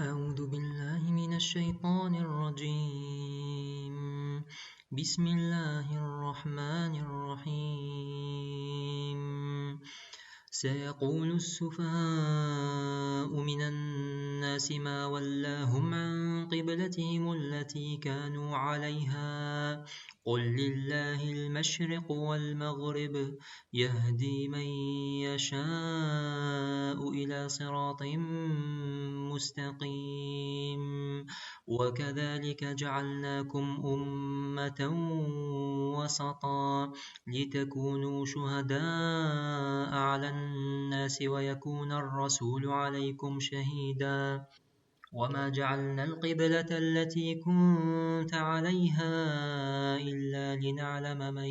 أعوذ بالله من الشيطان الرجيم. بسم الله الرحمن الرحيم. سيقول السفهاء من الناس ما ولاهم عن قبلتهم التي كانوا عليها قل لله المشرق والمغرب يهدي من يشاء إلى صراط مستقيم. وكذلك جعلناكم أمة وسطا لتكونوا شهداء على الناس ويكون الرسول عليكم شهيدا. وما جعلنا القبلة التي كنت عليها إلا لنعلم من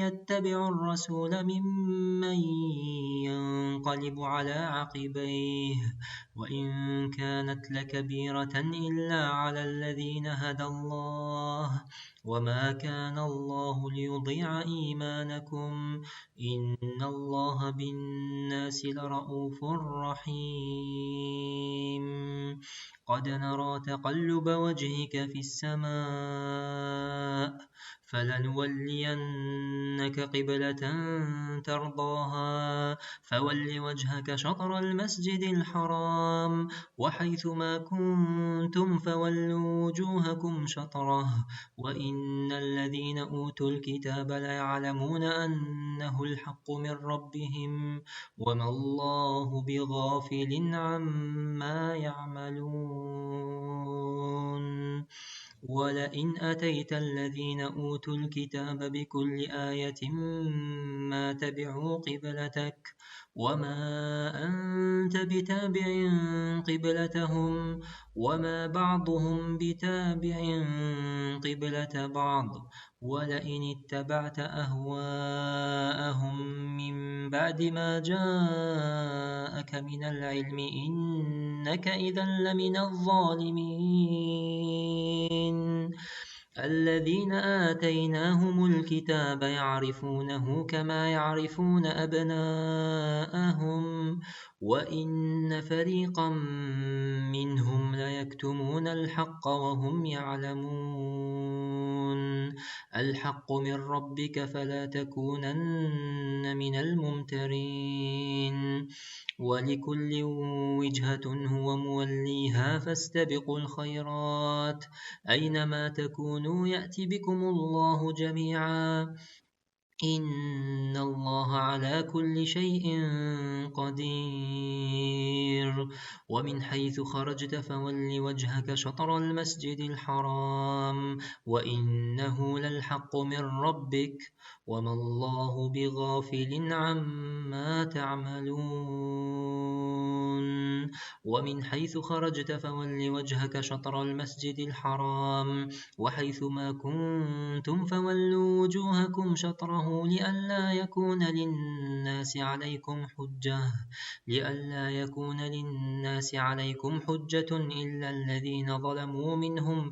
يتبع الرسول ممن ينقلب على عقبيه، وإن كانت لكبيرة إلا على الذين هدى الله، وما كان الله ليضيع إيمانكم إن الله بالناس لرءوف رحيم. قد نرى تقلب وجهك في السماء فلنولينك قبلة ترضاها فول وجهك شطر المسجد الحرام وحيث ما كنتم فولوا وجوهكم شطره وإن الذين أوتوا الكتاب ليعلمون أنه الحق من ربهم وما الله بغافل عما يعملون. ولئن أتيت الذين أوتوا الكتاب بكل آية ما تبعوا قبلتك وما أنت بتابع قبلتهم وما بعضهم بتابع قبلة بعض. ولئن اتبعت أهواءهم من بعد ما جاءك من العلم إنك إذا لمن الظالمين. الذين آتيناهم الكتاب يعرفونه كما يعرفون أبناءهم وإن فريقا منهم ليكتمون الحق وهم يعلمون. الحق من ربك فلا تكونن من الممترين. ولكل وجهة هو موليها فاستبقوا الخيرات أينما تكونوا يأتي بكم الله جميعا إن الله على كل شيء قدير. ومن حيث خرجت فول وجهك شطر المسجد الحرام وإنه للحق من ربك وما الله بغافل عما تعملون. ومن حيث خرجت فول وجهك شطر المسجد الحرام وحيث ما كنتم فولوا وجوهكم شطره لئلا يكون للناس عليكم حجة إلا الذين ظلموا منهم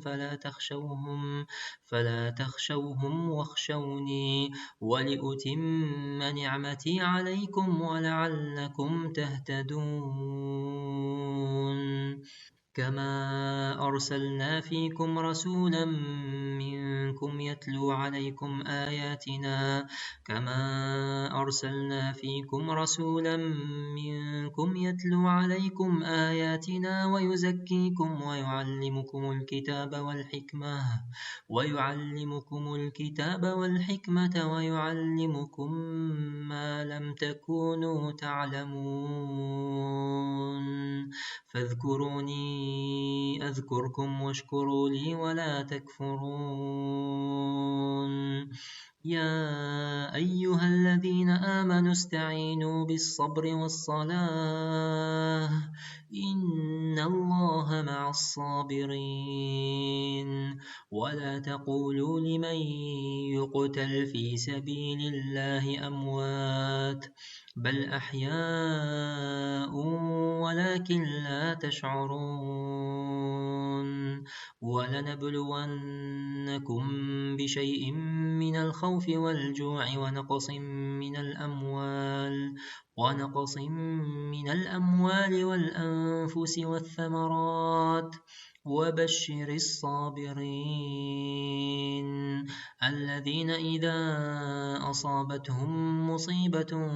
فلا تخشوهم واخشوني ولأتم نعمتي عليكم ولعلكم تهتدون. كما أرسلنا فيكم رسولا منكم يتلو عليكم آياتنا ويزكيكم ويعلمكم الكتاب والحكمة ويعلمكم ما لم تكونوا تعلمون. فاذكروني أذكركم واشكروا لي ولا تكفرون. يا أيها الذين آمنوا استعينوا بالصبر والصلاة إن الله مع الصابرين. ولا تقولوا لمن يقتل في سبيل الله أموات بل أحياء ولكن لا تشعرون. ولنبلونكم بشيء من الخوف والجوع ونقص من الأموال ونقص من الأموال والأنفس والثمرات وبشر الصابرين الذين إذا أصابتهم مصيبة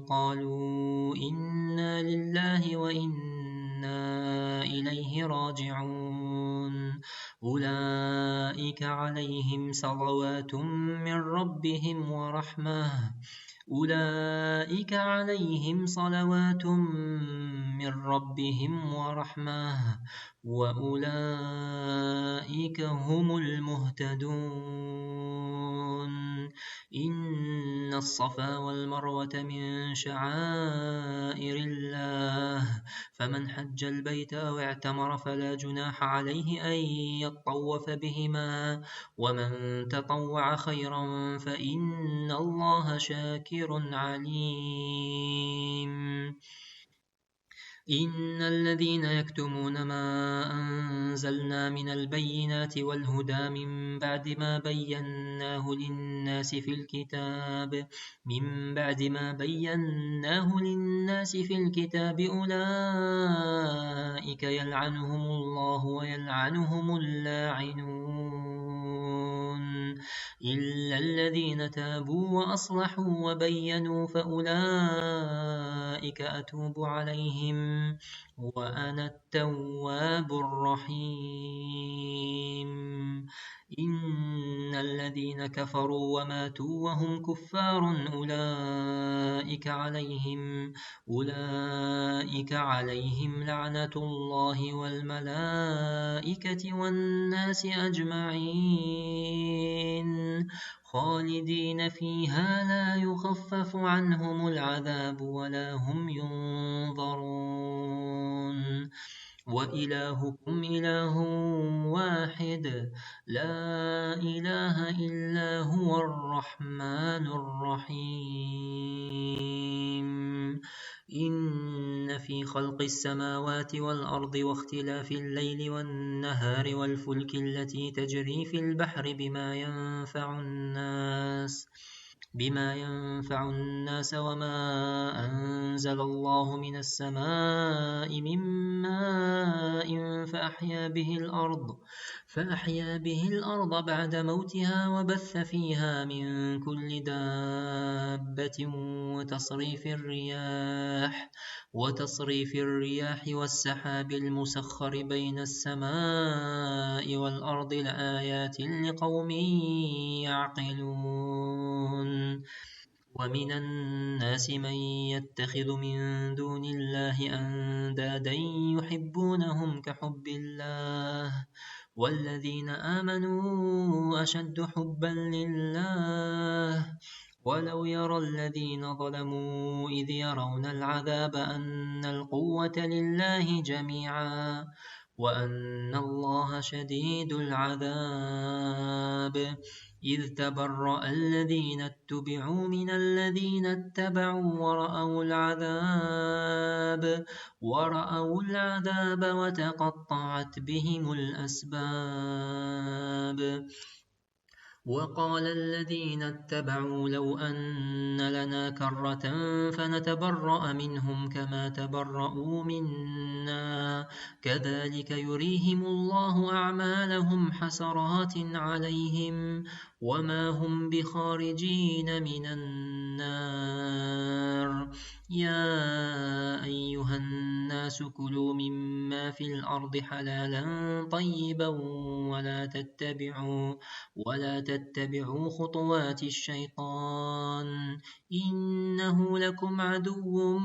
قالوا إنا لله وإنا إليه راجعون أولئك عليهم صلوات من ربهم ورحمة أولئك عليهم صلوات من ربهم ورحمة وأولئك هم المهتدون إن الصفا والمروة من شعائر الله فمن حج البيت أو اعتمر فلا جناح عليه أن يطوف بهما ومن تطوع خيرا فإن الله شاكر عليم إن الذين يكتمون ما أنزلنا من البينات والهدى من بعد ما بيناه للناس في الكتاب أولئك يلعنهم الله ويلعنهم اللاعنون إلا الذين تابوا وأصلحوا وبينوا فأولئك أتوب عليهم وأنا التواب الرحيم إن الذين كفروا وماتوا وهم كفار أولئك عليهم لعنة الله والملائكة والناس أجمعين خالدين فيها لا يخفف عنهم العذاب ولا هم ينظرون وإلهكم إله واحد لا إله إلا هو الرحمن الرحيم إن في خلق السماوات والأرض واختلاف الليل والنهار والفلك التي تجري في البحر بما ينفع الناس وما أنزل الله من السماء من ماء فأحيا به الأرض بعد موتها وبث فيها من كل دابة وتصريف الرياح والسحاب المسخر بين السماء والأرض لآيات لقوم يعقلون ومن الناس من يتخذ من دون الله أندادا يحبونهم كحب الله والذين آمنوا أشد حبا لله ولو يرى الذين ظلموا إذ يرون العذاب أن القوة لله جميعا وأن الله شديد العذاب إذ تبرأ الذين اتبعوا من الذين اتبعوا ورأوا العذاب وتقطعت بهم الأسباب وقال الذين اتبعوا لو أن لنا كرة فنتبرأ منهم كما تبرؤوا منا كذلك يريهم الله أعمالهم حسرات عليهم وما هم بخارجين من النار يا أيها الناس كلوا مما في الأرض حلالا طيبا ولا تتبعوا خطوات الشيطان إنه لكم عدو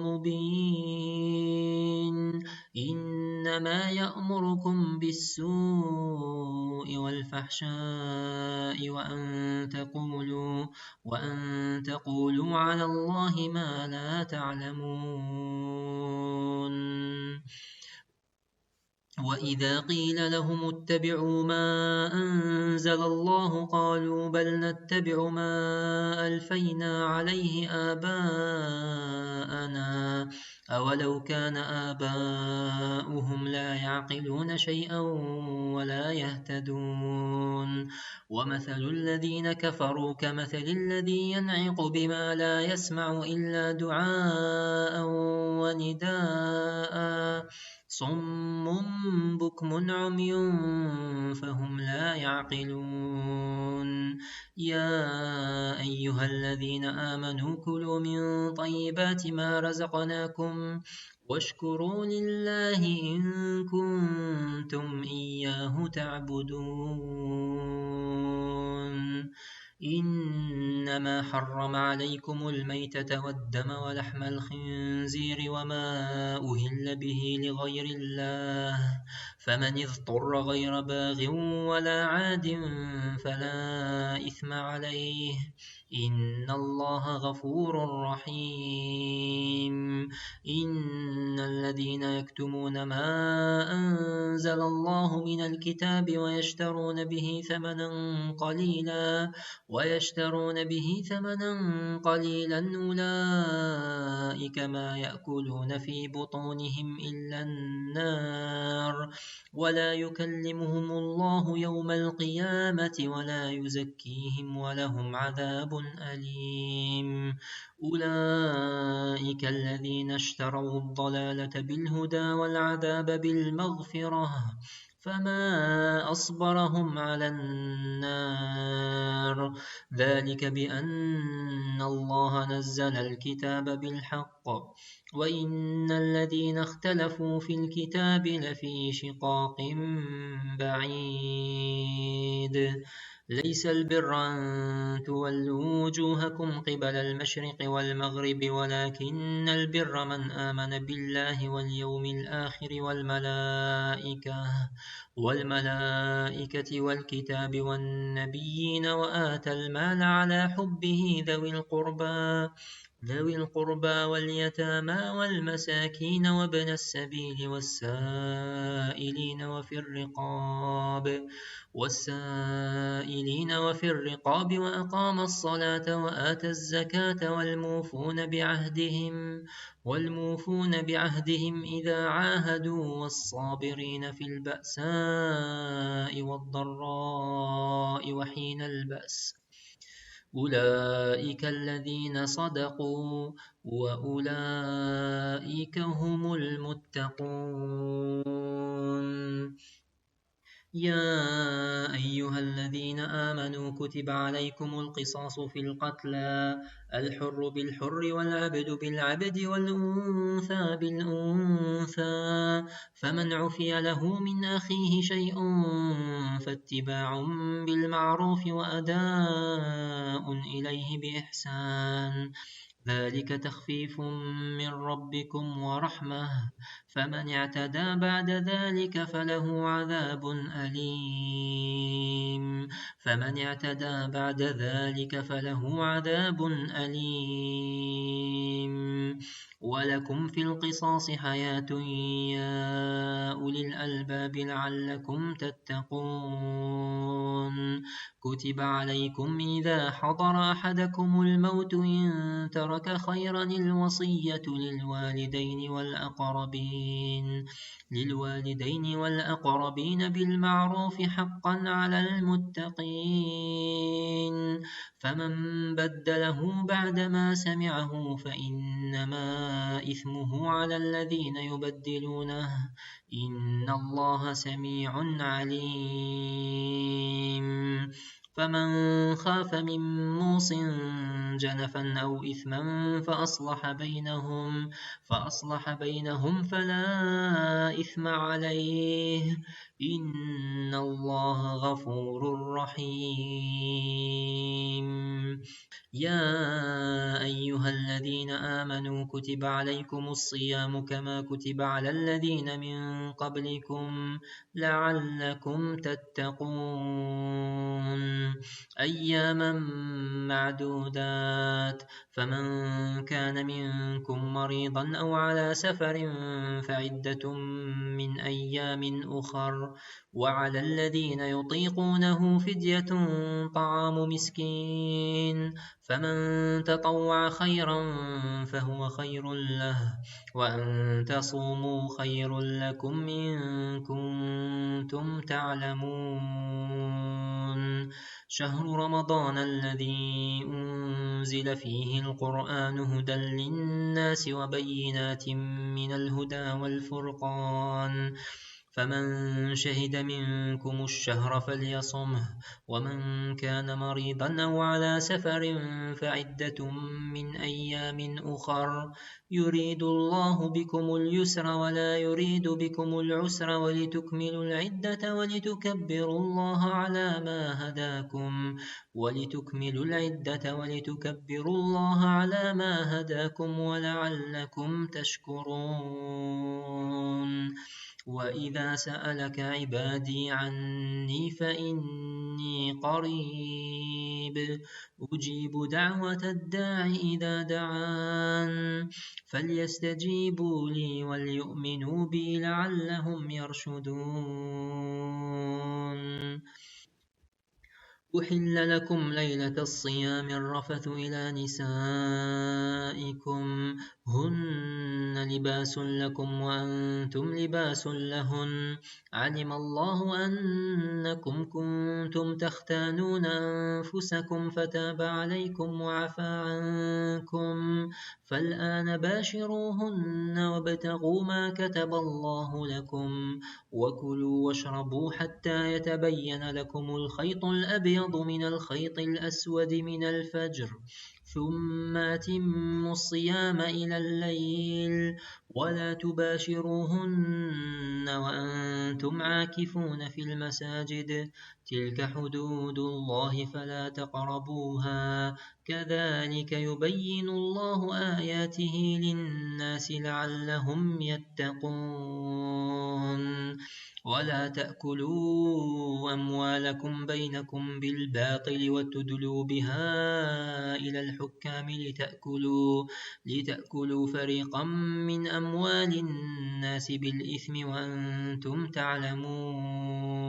مبين إنما يأمركم بالسوء والفحشاء وأن تقولوا على الله ما لا تعلمون وإذا قيل لهم اتبعوا ما أنزل الله قالوا بل نتبع ما ألفينا عليه آباءنا أولو كان آباؤهم لا يعقلون شيئا ولا يهتدون ومثل الذين كفروا كمثل الذي ينعق بما لا يسمع إلا دعاء ونداء صم بكم عمي فهم لا يعقلون يا أيها الذين آمنوا كلوا من طيبات ما رزقناكم واشكروا لله إن كنتم إياه تعبدون إنما حرم عليكم الميتة والدم ولحم الخنزير وما أهل به لغير الله فمن اضطر غير باغ ولا عاد فلا إثم عليه إن الله غفور رحيم إن الذين يكتمون ما أنزل الله من الكتاب ويشترون به ثمنا قليلا أولئك ما يأكلون في بطونهم إلا النار ولا يكلمهم الله يوم القيامة ولا يزكيهم ولهم عذاب أليم أولئك الذين اشتروا الضلالة بالهدى والعذاب بالمغفرة فما أصبرهم على النار ذلك بأن الله نزل الكتاب بالحق وإن الذين اختلفوا في الكتاب لفي شقاق بعيد ليس البر أن تولوا وجوهكم قبل المشرق والمغرب ولكن البر من آمن بالله واليوم الآخر والملائكة والكتاب والنبيين وآتى المال على حبه ذوي القربى واليتامى والمساكين وابن السبيل والسائلين وفي الرقاب وأقام الصلاة وآتى الزكاة والموفون بعهدهم إذا عاهدوا والصابرين في البأساء والضراء وحين البأس أولئك الذين صدقوا وأولئك هم المتقون يا أيها الذين آمنوا كتب عليكم القصاص في القتلى الحر بالحر والعبد بالعبد والأنثى بالأنثى فمن عفي له من أخيه شيء فاتباع بالمعروف وأداء إليه بإحسان ذلك تخفيف من ربكم ورحمة فمن اعتدى بعد ذلك فله عذاب أليم ولكم في القصاص حياة يا أولي الألباب لعلكم تتقون كتب عليكم إذا حضر أحدكم الموت إن ترك خيرا الوصية للوالدين والأقربين بالمعروف حقا على المتقين فمن بدله بعدما سمعه فإنما إثمه على الذين يبدلونه إن الله سميع عليم فمن خاف من موص جنفا أو إثما فأصلح بينهم فلا إثم عليه إن الله غفور رحيم يا أيها الذين آمنوا كتب عليكم الصيام كما كتب على الذين من قبلكم لعلكم تتقون أياما معدودات فمن كان منكم مريضا أو على سفر فعدة من أيام أخر وعلى الذين يطيقونه فدية طعام مسكين فمن تطوع خيرا فهو خير له، وأن تصوموا خير لكم إن كنتم تعلمون. شهر رمضان الذي أنزل فيه القرآن هدى للناس وبينات من الهدى والفرقان، فمن شهد منكم الشهر فليصمه، ومن كان مريضا أو على سفر فعدة من أيام أخر، يريد الله بكم اليسر ولا يريد بكم العسر ولتكملوا العدة ولتكبروا الله على ما هداكم ولعلكم تشكرون. وإذا سألك عبادي عني فإني قريب أجيب دعوة الداع إذا دعان، فليستجيبوا لي وليؤمنوا بي لعلهم يرشدون. أحل لكم ليلة الصيام الرفث إلى نسائكم هن لباس لكم وأنتم لباس لهن، علم الله أنكم كنتم تختانون أنفسكم فتاب عليكم وعفى عنكم، فالآن باشروهن وابتغوا ما كتب الله لكم، وكلوا واشربوا حتى يتبين لكم الخيط الأبيض من الخيط الأسود من الفجر، ثم أتموا الصيام إلى الليل، ولا تباشروهن وأنتم عاكفون في المساجد، تلك حدود الله فلا تقربوها، كذلك يبين الله آياته للناس لعلهم يتقون. ولا تأكلوا أموالكم بينكم بالباطل وتدلوا بها إلى الحكام لتأكلوا فريقا من أموال الناس بالإثم وأنتم تعلمون.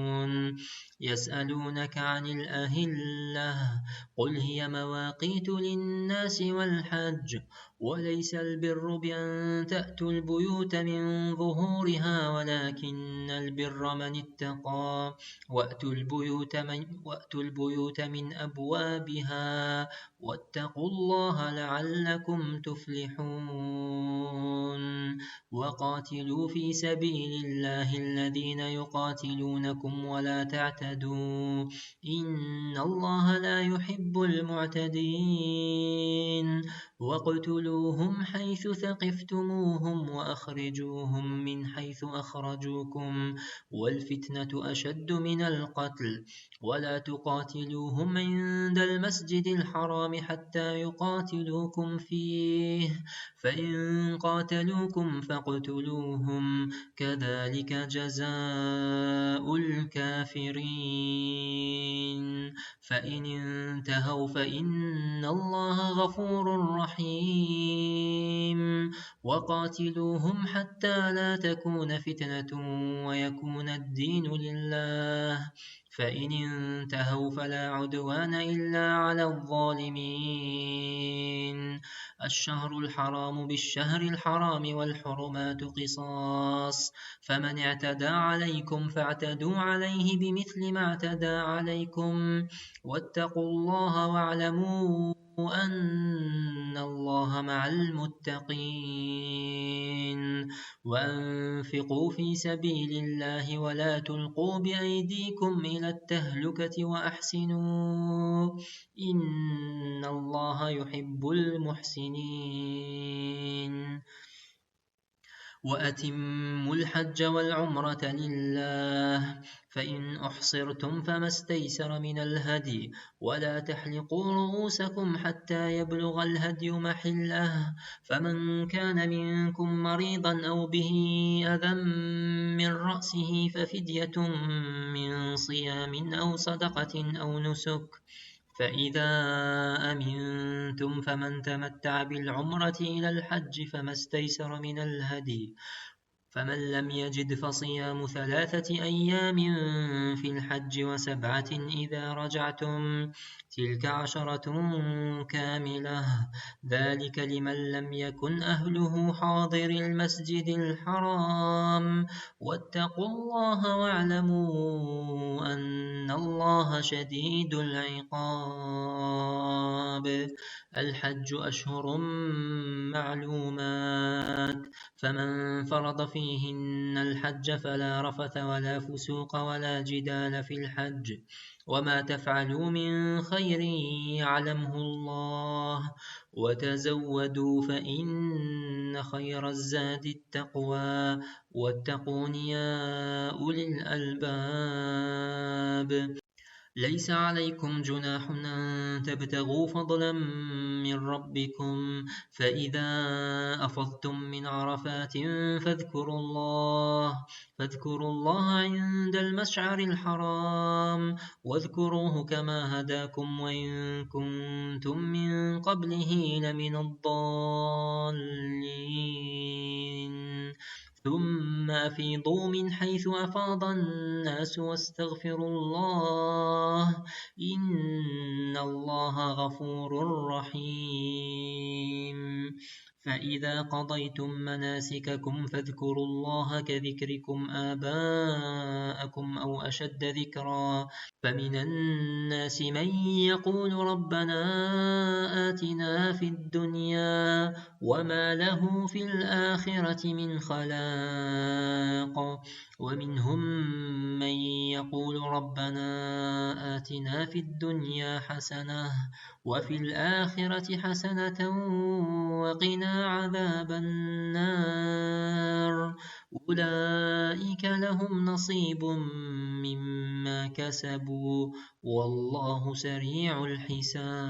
يسألونك عن الأهلة قل هي مواقيت للناس والحج، وليس البر بأن تأتوا البيوت من ظهورها ولكن البر من اتقى، وأتوا البيوت من أبوابها، واتقوا الله لعلكم تفلحون. وقاتلوا في سبيل الله الذين يقاتلونكم ولا تعتدوا، إن الله لا يحب المعتدين. واقتلوهم حيث ثقفتموهم وأخرجوهم من حيث أخرجوكم، والفتنة أشد من القتل، ولا تقاتلوهم عند المسجد الحرام حتى يقاتلوكم فيه، فإن قاتلوكم فاقتلوهم، كذلك جزاء الكافرين. فإن انتهوا فإن الله غفور رحيم. وقاتلوهم حتى لا تكون فتنة ويكون الدين لله، فإن انتهوا فلا عدوان إلا على الظالمين. الشهر الحرام بالشهر الحرام والحرمات قصاص، فمن اعتدى عليكم فاعتدوا عليه بمثل ما اعتدى عليكم، واتقوا الله واعلموا أن الله مع المتقين. وأنفقوا في سبيل الله ولا تلقوا بأيديكم إلى التهلكة وأحسنوا إن الله يحب المحسنين. وأتموا الحج والعمرة لله، فإن أحصرتم فما استيسر من الهدي، ولا تحلقوا رؤوسكم حتى يبلغ الهدي محله، فمن كان منكم مريضا أو به أذى من رأسه ففدية من صيام أو صدقة أو نسك، فإذا أمنتم فمن تمتع بالعمرة إلى الحج فما استيسر من الهدي، فمن لم يجد فصيام 3 أيام في الحج و7 إذا رجعتم تلك 10 كاملة ذلك لمن لم يكن أهله حاضر المسجد الحرام واتقوا الله واعلموا أن الله شديد العقاب الحج أشهر معلومات فمن فرض فيهن الحج فلا رفث ولا فسوق ولا جدال في الحج وما تفعلوا من خير يعلمه الله وتزودوا فإن خير الزاد التقوى واتقون يا أولي الألباب ليس عليكم جناح أن تبتغوا فضلا من ربكم فإذا أفضتم من عرفات فاذكروا الله عند المشعر الحرام واذكروه كما هداكم وإن كنتم من قبله لمن الضالين ثم أفيضوا من حيث أفاض الناس واستغفروا الله إن الله غفور رحيم فإذا قضيتم مناسككم فاذكروا الله كذكركم آباءكم أو أشد ذكرا فمن الناس من يقول ربنا آتنا في الدنيا وما له في الآخرة من خلاق ومنهم من يقول ربنا آتنا في الدنيا حسنة وفي الآخرة حسنة وقنا عذاب النار أولئك لهم نصيب مما كسبوا والله سريع الحساب